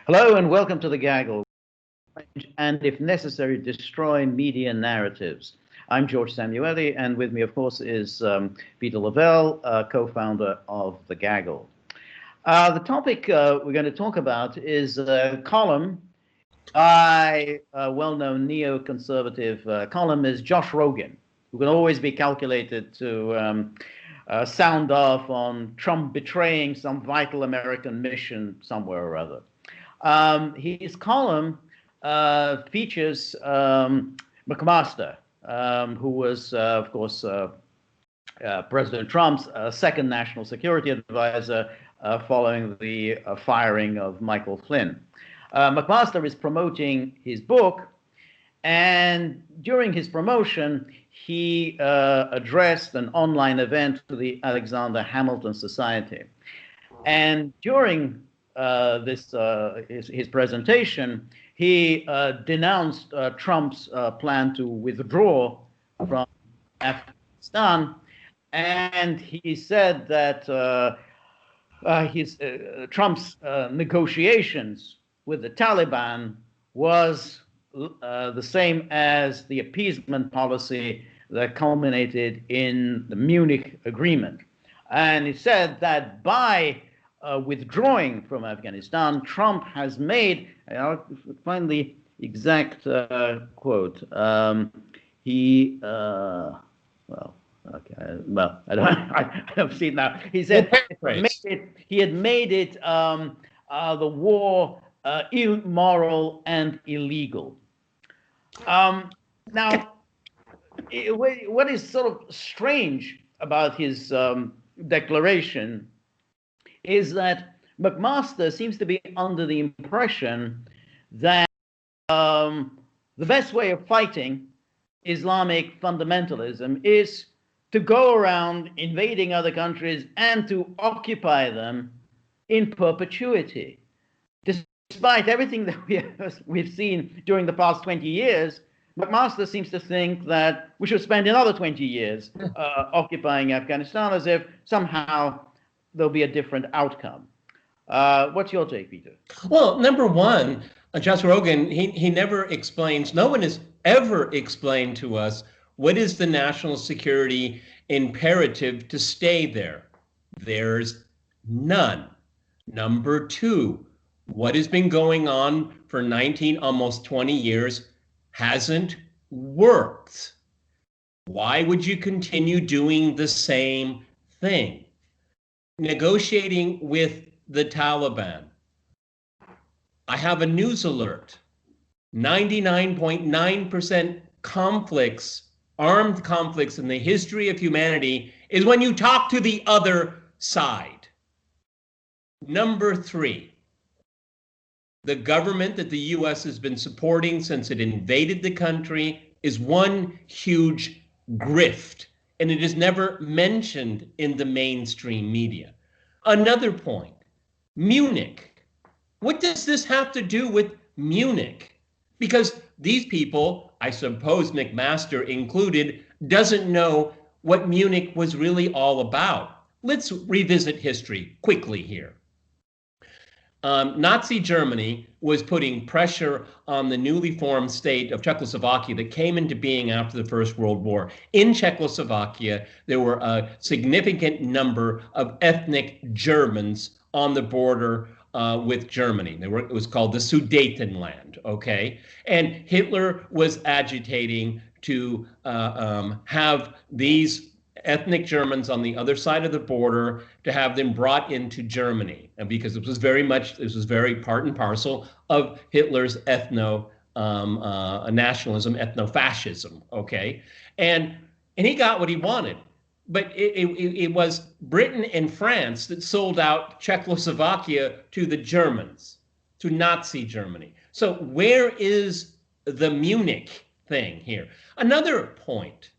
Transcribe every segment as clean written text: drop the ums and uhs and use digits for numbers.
Hello and welcome to the Gaggle, and if necessary, destroy media narratives. I'm George Szamuely, and with me, of course, is Peter Lavelle, co-founder of the Gaggle. The topic we're going to talk about is a column by a well-known neoconservative columnist, Josh Rogin, who can always be calculated to sound off on Trump betraying some vital American mission somewhere or other. His column features McMaster, who was, of course, President Trump's second national security advisor following the firing of Michael Flynn. McMaster is promoting his book, and during his promotion, he addressed an online event to the Alexander Hamilton Society. And during his presentation, he denounced Trump's plan to withdraw from Afghanistan, and he said that Trump's negotiations with the Taliban was the same as the appeasement policy that culminated in the Munich agreement. And he said that by withdrawing from Afghanistan, Trump has made, I'll find the exact quote. I don't see it now. He said he had made it the war immoral and illegal. Now, what is sort of strange about his declaration is that McMaster seems to be under the impression that the best way of fighting Islamic fundamentalism is to go around invading other countries and to occupy them in perpetuity. Despite everything that we've seen during the past 20 years, McMaster seems to think that we should spend another 20 years occupying Afghanistan as if somehow there'll be a different outcome. What's your take, Peter? Well, number one, Josh Rogin, he never explains, no one has ever explained to us what is the national security imperative to stay there. There's none. Number two, what has been going on for 19, almost 20 years hasn't worked. Why would you continue doing the same thing? Negotiating with the Taliban. I have a news alert. 99.9% conflicts, armed conflicts in the history of humanity is when you talk to the other side. Number three, the government that the US has been supporting since it invaded the country is one huge grift, and it is never mentioned in the mainstream media. Another point, Munich. What does this have to do with Munich? Because these people, I suppose McMaster included, doesn't know what Munich was really all about. Let's revisit history quickly here. Nazi Germany was putting pressure on the newly formed state of Czechoslovakia that came into being after the First World War. In Czechoslovakia, there were a significant number of ethnic Germans on the border with Germany. It was called the Sudetenland, okay? And Hitler was agitating to have these ethnic Germans on the other side of the border, to have them brought into Germany, and because this was very part and parcel of Hitler's nationalism, ethno-fascism, okay? And he got what he wanted, but it was Britain and France that sold out Czechoslovakia to the Germans, to Nazi Germany. So where is the Munich thing here? Another point,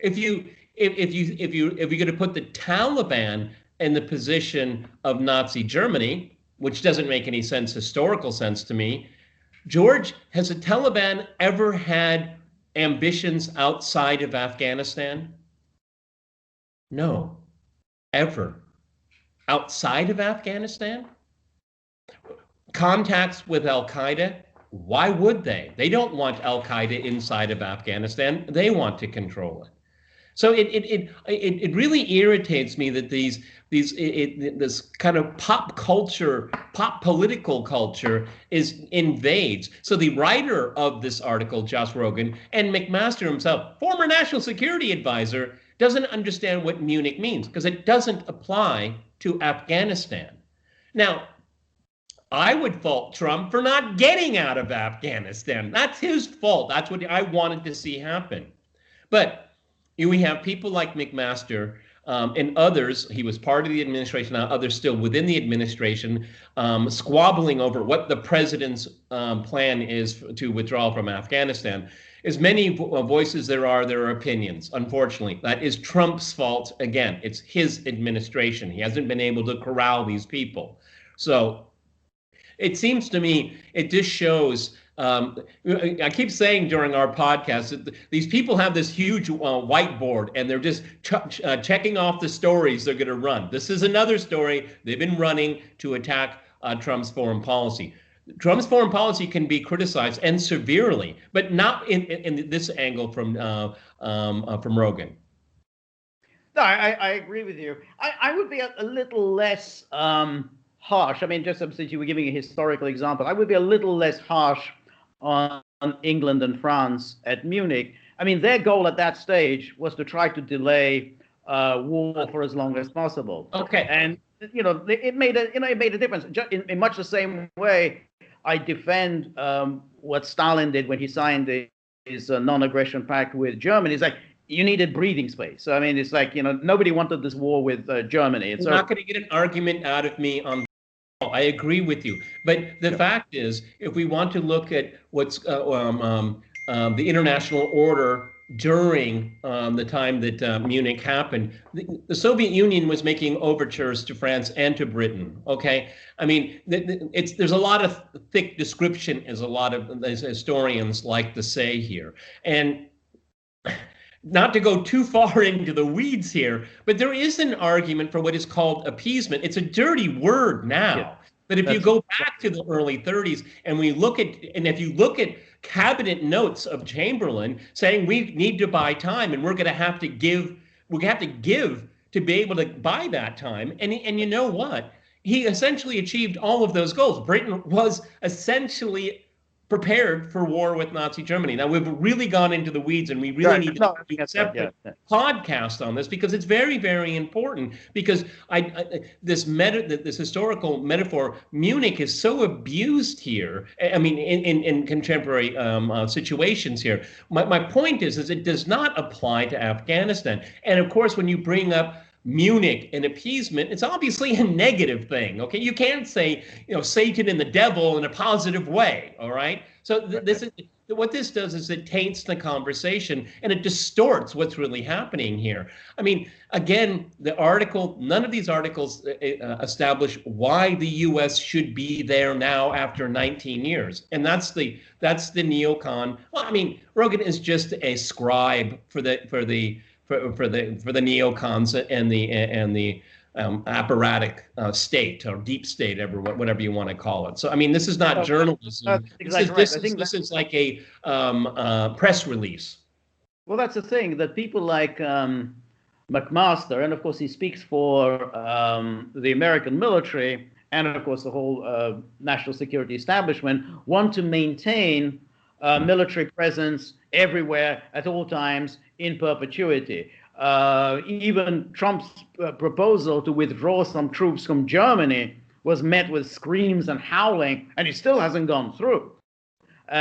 if you're going to put the Taliban in the position of Nazi Germany, which doesn't make any sense, historical sense to me, George, has the Taliban ever had ambitions outside of Afghanistan? No, ever. Outside of Afghanistan? Contacts with Al-Qaeda, why would they? They don't want Al-Qaeda inside of Afghanistan. They want to control it. So it really irritates me that this kind of pop culture, pop political culture invades. So the writer of this article, Josh Rogan, and McMaster himself, former national security advisor, doesn't understand what Munich means because it doesn't apply to Afghanistan. Now, I would fault Trump for not getting out of Afghanistan. That's his fault. That's what I wanted to see happen. But we have people like McMaster and others. He was part of the administration, now others still within the administration, squabbling over what the president's plan is to withdraw from Afghanistan. As many voices there are opinions. Unfortunately, that is Trump's fault. Again, it's his administration. He hasn't been able to corral these people. So it seems to me it just shows. I keep saying during our podcast that these people have this huge whiteboard and they're just checking off the stories they're going to run. This is another story they've been running to attack Trump's foreign policy. Trump's foreign policy can be criticized, and severely, but not in this angle from Rogan. No, I agree with you. I would be a little less harsh. I mean, just since you were giving a historical example, I would be a little less harsh on England and France at Munich. I mean, their goal at that stage was to try to delay war for as long as possible. Okay. And it made a difference. In much the same way, I defend what Stalin did when he signed his non-aggression pact with Germany. It's like you needed breathing space. So I mean, it's like nobody wanted this war with Germany. You're not going to get an argument out of me on. I agree with you, but the fact is, if we want to look at what's the international order during the time that Munich happened, the Soviet Union was making overtures to France and to Britain. Okay, I mean, there's a lot of thick description, as a lot of historians like to say here, and not to go too far into the weeds here, but there is an argument for what is called appeasement. It's a dirty word now. Yeah, but if you go back to the early 30s and if you look at cabinet notes of Chamberlain saying we need to buy time and we're going to have to give to be able to buy that time. And you know what? He essentially achieved all of those goals. Britain was essentially prepared for war with Nazi Germany. Now, we've really gone into the weeds, and we really need to do a separate podcast on this because it's very, very important. Because this historical metaphor, Munich is so abused here. I mean, in contemporary situations here. My point is it does not apply to Afghanistan. And of course, when you bring up Munich and appeasement, it's obviously a negative thing. Okay, you can't say Satan and the devil in a positive way. All right, so this is what this does is it taints the conversation and it distorts what's really happening here. I mean, again, none of these articles establish why the U.S. should be there now after 19 years, and that's the neocon. Well, I mean, Rogan is just a scribe for the neocons and the apparatic state or deep state, whatever you want to call it. So I mean, this is not journalism. This is like a press release. Well, that's the thing, that people like McMaster, and of course he speaks for the American military and of course the whole national security establishment, want to maintain military presence everywhere at all times in perpetuity. Even Trump's proposal to withdraw some troops from Germany was met with screams and howling, and it still hasn't gone through.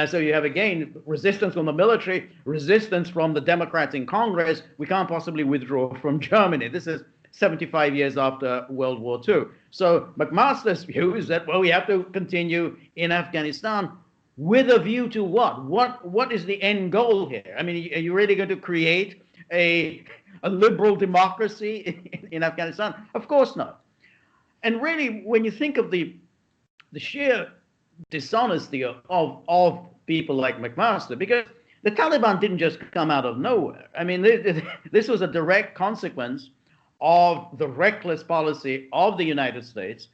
So you have, again, resistance from the military, resistance from the Democrats in Congress. We can't possibly withdraw from Germany. This is 75 years after World War II. So McMaster's view is that, well, we have to continue in Afghanistan with a view to what? What is the end goal here? I mean, are you really going to create a liberal democracy in Afghanistan? Of course not. And really, when you think of the sheer dishonesty of people like McMaster, because the Taliban didn't just come out of nowhere. I mean, this was a direct consequence of the reckless policy of the United States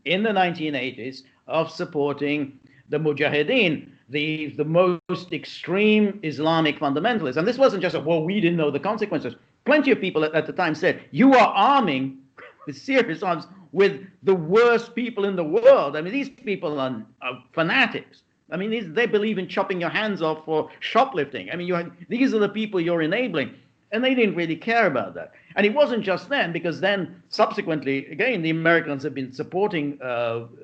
in the 1980s of supporting the Mujahideen, the most extreme Islamic fundamentalists. And this wasn't just well, we didn't know the consequences. Plenty of people at the time said, you are arming with serious arms with the worst people in the world. I mean, these people are fanatics. I mean, they believe in chopping your hands off for shoplifting. I mean, these are the people you're enabling. And they didn't really care about that. And it wasn't just then, because then subsequently, again, the Americans have been supporting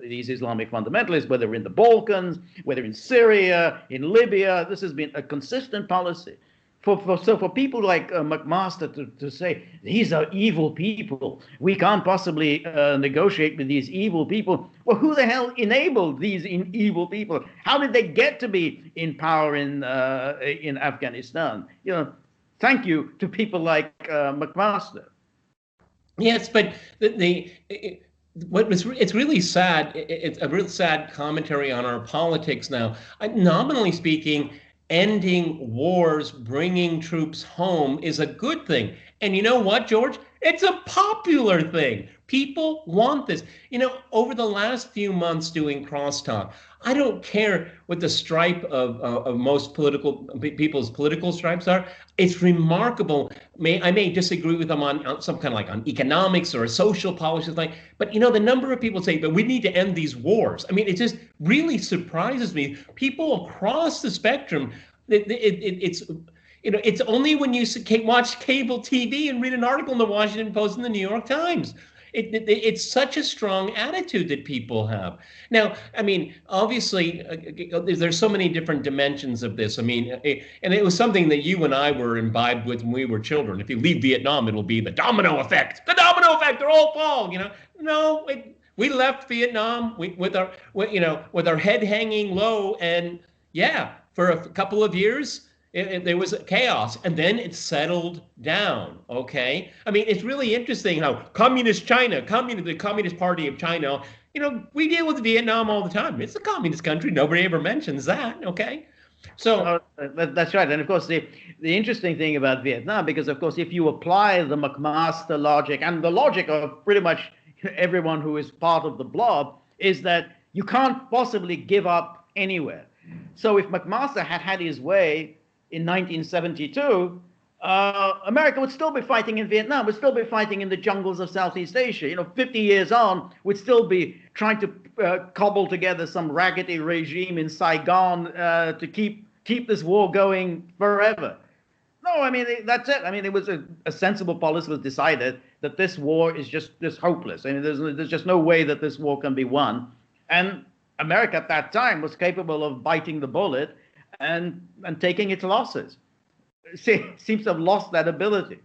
these Islamic fundamentalists, whether in the Balkans, whether in Syria, in Libya. This has been a consistent policy. So for people like McMaster to say, these are evil people, we can't possibly negotiate with these evil people. Well, who the hell enabled these evil people? How did they get to be in power in Afghanistan? You know, thank you to people like McMaster. Yes, but it's really sad. It's a real sad commentary on our politics now. Nominally speaking, ending wars, bringing troops home is a good thing. And you know what, George? It's a popular thing. People want this. You know, over the last few months doing crosstalk, I don't care what the stripe of most people's political stripes are. It's remarkable. I may disagree with them on some kind of like on economics or social policies, but you know, the number of people say, but we need to end these wars. I mean, it just really surprises me. People across the spectrum, it's you know, it's only when you watch cable TV and read an article in the Washington Post and the New York Times. It's such a strong attitude that people have. Now, I mean, obviously, there's so many different dimensions of this. I mean, and it was something that you and I were imbibed with when we were children. If you leave Vietnam, it'll be the domino effect. The domino effect, they're all fall, you know. No, we left Vietnam with our head hanging low, and yeah, for a couple of years, there was chaos, and then it settled down, okay? I mean, it's really interesting how communist China, the Communist Party of China, you know, we deal with Vietnam all the time. It's a communist country. Nobody ever mentions that, okay? So that's right. And of course, the interesting thing about Vietnam, because of course, if you apply the McMaster logic and the logic of pretty much everyone who is part of the blob, is that you can't possibly give up anywhere. So if McMaster had his way, in 1972, America would still be fighting in Vietnam, would still be fighting in the jungles of Southeast Asia. You know, 50 years on, would still be trying to cobble together some raggedy regime in Saigon to keep this war going forever. No, I mean, that's it. I mean, it was a sensible policy was decided that this war is just hopeless. I mean, there's just no way that this war can be won. And America at that time was capable of biting the bullet and taking its losses. Seems to have lost that ability.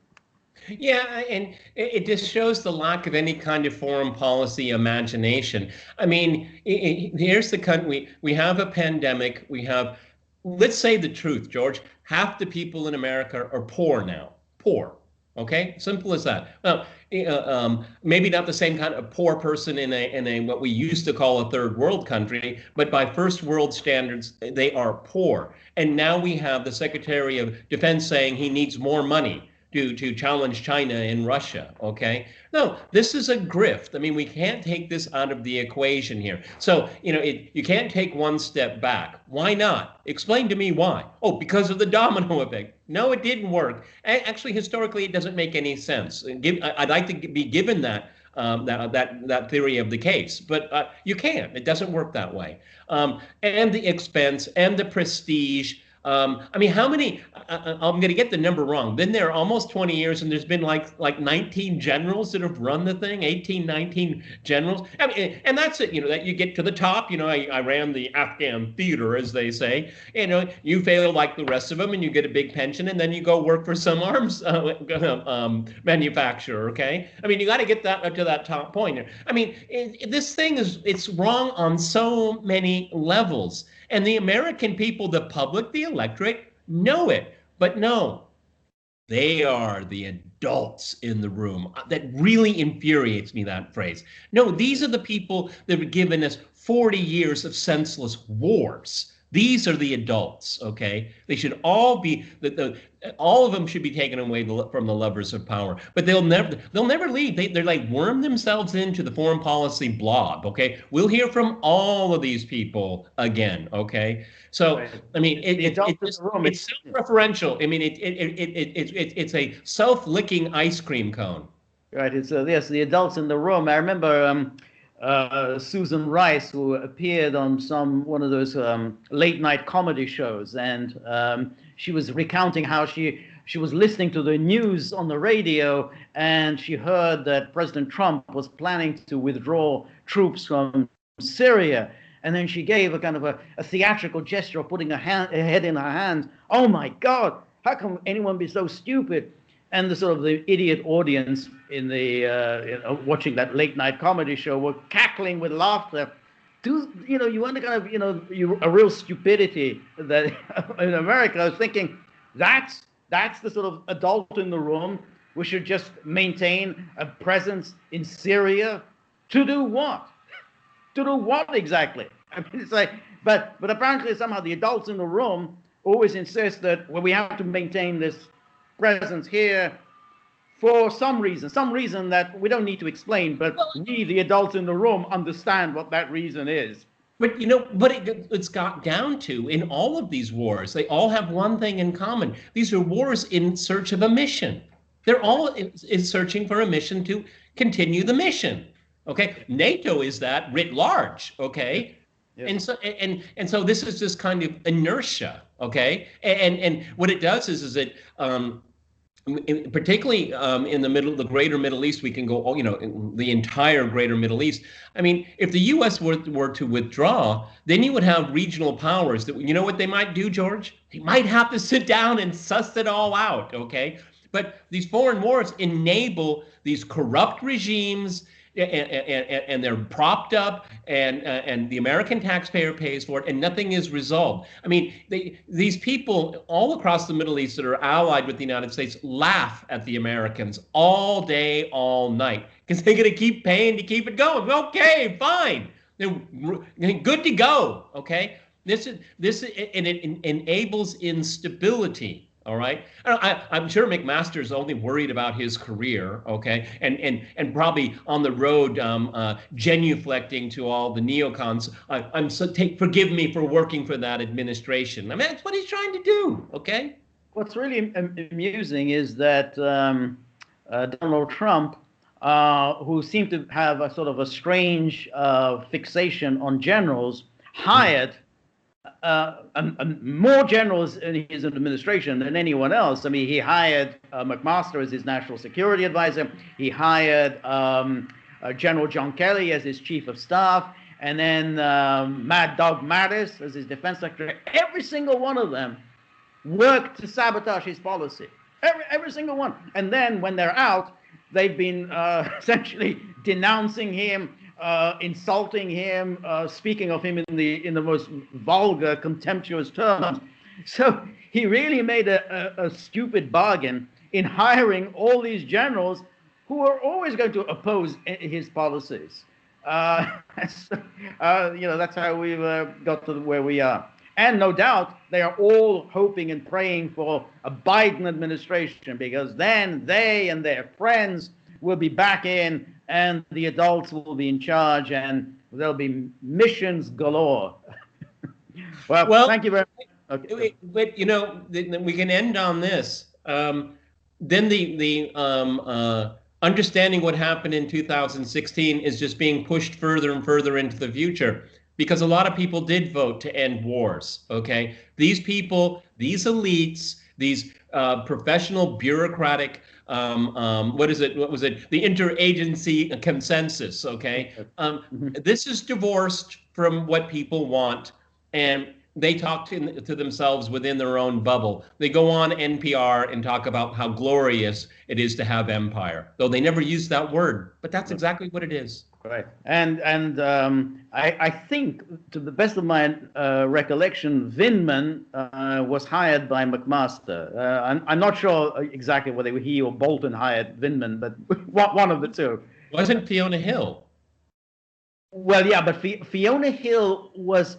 Yeah, and it just shows the lack of any kind of foreign policy imagination. I mean, here's the country. We have a pandemic. We have, let's say the truth, George, half the people in America are poor now. Poor. Okay, simple as that. Well, maybe not the same kind of poor person in a what we used to call a third world country, but by first world standards, they are poor. And now we have the Secretary of Defense saying he needs more money to challenge China and Russia, okay? No, this is a grift. I mean, we can't take this out of the equation here. So, you know, you can't take one step back. Why not? Explain to me why. Oh, because of the domino effect. No, it didn't work. Actually, historically, it doesn't make any sense. I'd like to be given that theory of the case, but you can't. It doesn't work that way. And the expense and the prestige. I mean, how many? I'm going to get the number wrong. Been there almost 20 years, and there's been like 19 generals that have run the thing. 18, 19 generals. I mean, and that's it. You know, that you get to the top. You know, I ran the Afghan theater, as they say. You know, you fail like the rest of them, and you get a big pension, and then you go work for some arms manufacturer. Okay. I mean, you got to get that up to that top point. I mean, this thing it's wrong on so many levels. And the American people, the public, the electorate, know it. But no, they are the adults in the room. That really infuriates me, that phrase. No, these are the people that have given us 40 years of senseless wars. These are the adults, okay? They should all be all of them should be taken away from the levers of power, but they'll never leave. They're like worm themselves into the foreign policy blob, okay? We'll hear from all of these people again, okay? So Right. I mean, it's self-referential. I mean, it's a self-licking ice cream cone. Right. It's yes, the adults in the room. I remember Susan Rice, who appeared on one of those late night comedy shows, and she was recounting how she was listening to the news on the radio, and she heard that President Trump was planning to withdraw troops from Syria. And then she gave a kind of a theatrical gesture of putting her head in her hands. Oh my God, how can anyone be so stupid? And the sort of the idiot audience in the watching that late night comedy show were cackling with laughter. You want to kind of a real stupidity that in America. I was thinking that's the sort of adult in the room. We should just maintain a presence in Syria to do what? To do what exactly? I mean, it's like, but apparently somehow the adults in the room always insist that we have to maintain this presence here for some reason that we don't need to explain, but we, the adults in the room, understand what that reason is. But it's got down to, in all of these wars, they all have one thing in common. These are wars in search of a mission. They're all is searching for a mission to continue the mission. Okay, NATO is that writ large. Okay, yes. And so this is just kind of inertia. Okay, and what it does is it particularly in the greater Middle East, we can go, the entire greater Middle East. I mean, if the U.S. were to withdraw, then you would have regional powers that, you know what they might do, George? They might have to sit down and suss it all out. Okay, but these foreign wars enable these corrupt regimes. And they're propped up, and the American taxpayer pays for it, and nothing is resolved. I mean, these people all across the Middle East that are allied with the United States laugh at the Americans all day, all night, because they're going to keep paying to keep it going. Okay, fine, they're good to go. Okay, this and it enables instability. All right. I'm sure McMaster's only worried about his career, okay, and probably on the road genuflecting to all the neocons. Forgive me for working for that administration. I mean, that's what he's trying to do, okay? What's really amusing is that Donald Trump, who seemed to have a sort of a strange fixation on generals, hired more generals in his administration than anyone else. I mean, he hired McMaster as his national security advisor. He hired General John Kelly as his chief of staff, and then Mad Dog Mattis as his defense secretary. Every single one of them worked to sabotage his policy. Every single one. And then when they're out, they've been essentially denouncing him, insulting him, speaking of him in the most vulgar, contemptuous terms. So he really made a stupid bargain in hiring all these generals who are always going to oppose his policies. That's how we've got to where we are. And no doubt they are all hoping and praying for a Biden administration, because then they and their friends will be back in, and the adults will be in charge, and there'll be missions galore. well, thank you very much. Okay. But we can end on this. Then the understanding what happened in 2016 is just being pushed further and further into the future, because a lot of people did vote to end wars. Okay, these people, these elites, these professional bureaucratic. What is it? What was it? The interagency consensus. Okay. This is divorced from what people want, and they talk to themselves within their own bubble. They go on NPR and talk about how glorious it is to have empire, though they never use that word, but that's exactly what it is. Right. And I think, to the best of my recollection, Vindman was hired by McMaster. I'm not sure exactly whether he or Bolton hired Vindman, but one of the two. Wasn't Fiona Hill? Well, yeah, but Fiona Hill was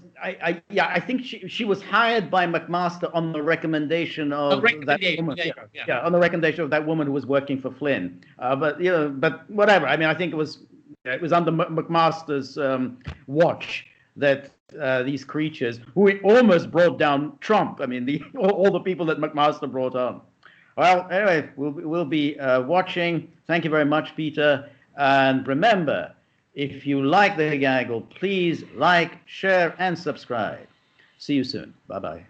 yeah, I think she was hired by McMaster on the recommendation of that woman. Yeah, on the recommendation of that woman who was working for Flynn. But but whatever. I mean, I think it was under McMaster's watch that these creatures, who almost brought down Trump. I mean, all the people that McMaster brought on. Well, anyway, we'll be watching. Thank you very much, Peter. And remember, if you like the gaggle, please like, share, and subscribe. See you soon. Bye-bye.